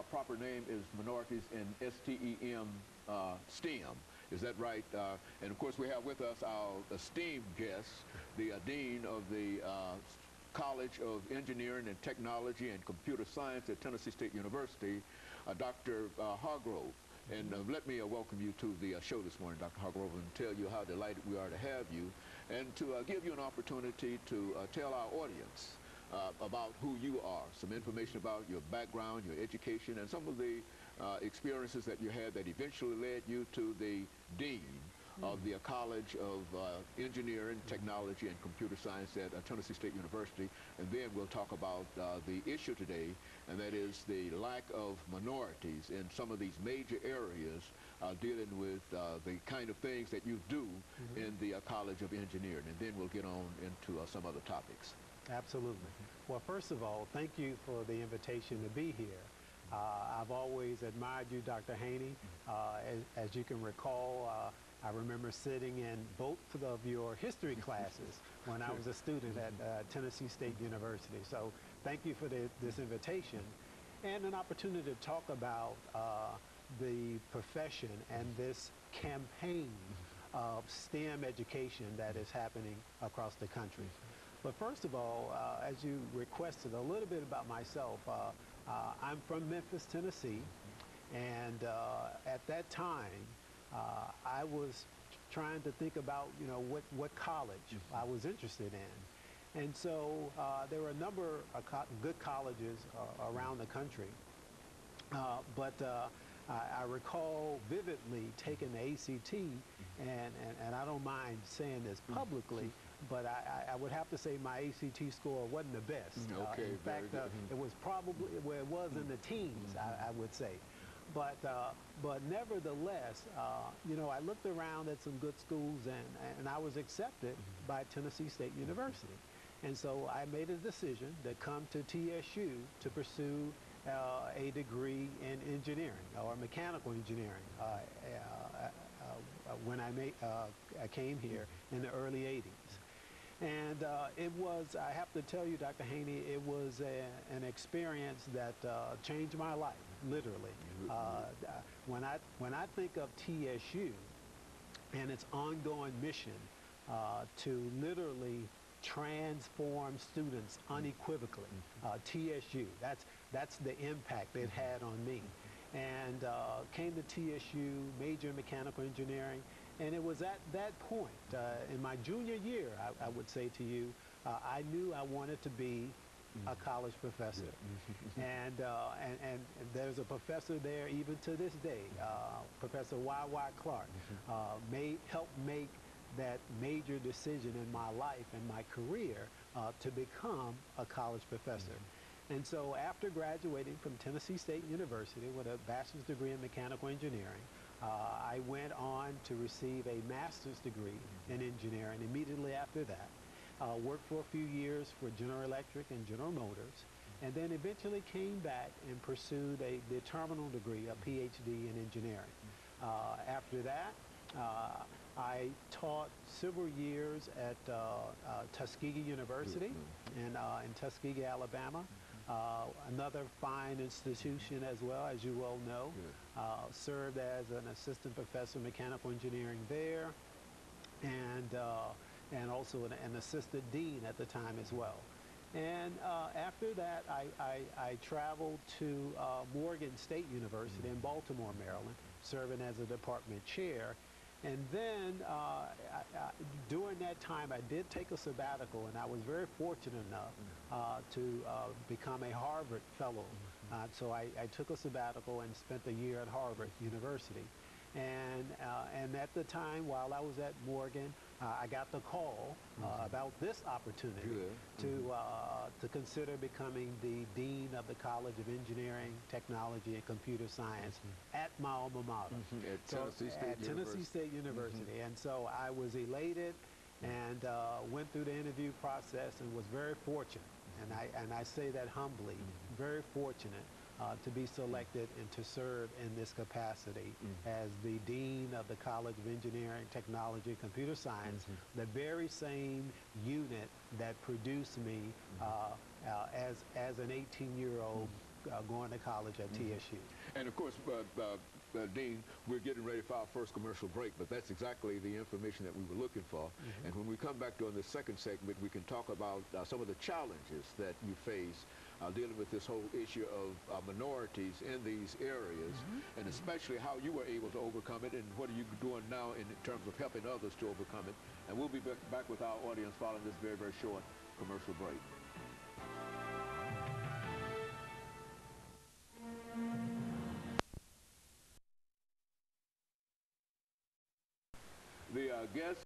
proper name is Minorities in STEM, STEM. Is that right? And of course, we have with us our esteemed guest, the Dean of the College of Engineering and Technology and Computer Science at Tennessee State University, Dr. Hargrove. And let me welcome you to the show this morning, Dr. Hargrove, and tell you how delighted we are to have you, and to give you an opportunity to tell our audience about who you are, some information about your background, your education, and some of the experiences that you had that eventually led you to the Dean of the College of Engineering, Technology, and Computer Science at Tennessee State University. And then we'll talk about the issue today, and that is the lack of minorities in some of these major areas dealing with the kind of things that you do in the College of Engineering. And then we'll get on into some other topics. Absolutely. Well, first of all, thank you for the invitation to be here. I've always admired you, Dr. Haney. As you can recall, I remember sitting in both of your history classes when I was a student at Tennessee State University. So thank you for this invitation and an opportunity to talk about the profession and this campaign of STEM education that is happening across the country. But first of all, as you requested, a little bit about myself. I'm from Memphis, Tennessee, and at that time, I was trying to think about, what college I was interested in. And so there were a number of good colleges around the country. But I recall vividly taking the ACT, and I don't mind saying this publicly, but I would have to say my ACT score wasn't the best. Okay, in fact, it was probably where it was in the teens, I would say. But nevertheless, I looked around at some good schools, and I was accepted by Tennessee State University. And so I made a decision to come to TSU to pursue a degree in engineering or mechanical engineering when I came here in the early 80s. And it was, I have to tell you, Dr. Haney, it was an experience that changed my life, literally. When I think of TSU and its ongoing mission to literally transform students unequivocally, TSU, that's the impact it had on me. And came to TSU, major in mechanical engineering, and it was at that point, in my junior year, I would say to you, I knew I wanted to be a college professor. And there's a professor there even to this day, Professor Y.Y. Clark, helped make that major decision in my life and my career to become a college professor. And so after graduating from Tennessee State University with a bachelor's degree in mechanical engineering, I went on to receive a master's degree in engineering immediately after that. Worked for a few years for General Electric and General Motors, and then eventually came back and pursued the terminal degree, a PhD in engineering. After that, I taught several years at Tuskegee University in Tuskegee, Alabama. Another fine institution as well, as you well know. Served as an assistant professor of mechanical engineering there, and also an assistant dean at the time as well. And after that, I traveled to Morgan State University in Baltimore, Maryland, serving as a department chair. And then during that time, I did take a sabbatical, and I was very fortunate enough to become a Harvard fellow. So I took a sabbatical and spent a year at Harvard University. And at the time, while I was at Morgan, I got the call about this opportunity to consider becoming the Dean of the College of Engineering, Technology, and Computer Science at my alma mater. At Tennessee State University. And so I was elated and went through the interview process and was very fortunate. And I say that humbly, very fortunate to be selected and to serve in this capacity as the Dean of the College of Engineering, Technology, and Computer Science, the very same unit that produced me as an 18-year-old going to college at TSU. And of course, Dean, we're getting ready for our first commercial break, but that's exactly the information that we were looking for. And when we come back during the second segment, we can talk about some of the challenges that you face dealing with this whole issue of minorities in these areas, and especially how you were able to overcome it, and what are you doing now in terms of helping others to overcome it. And we'll be back with our audience following this very, very short commercial break. The guest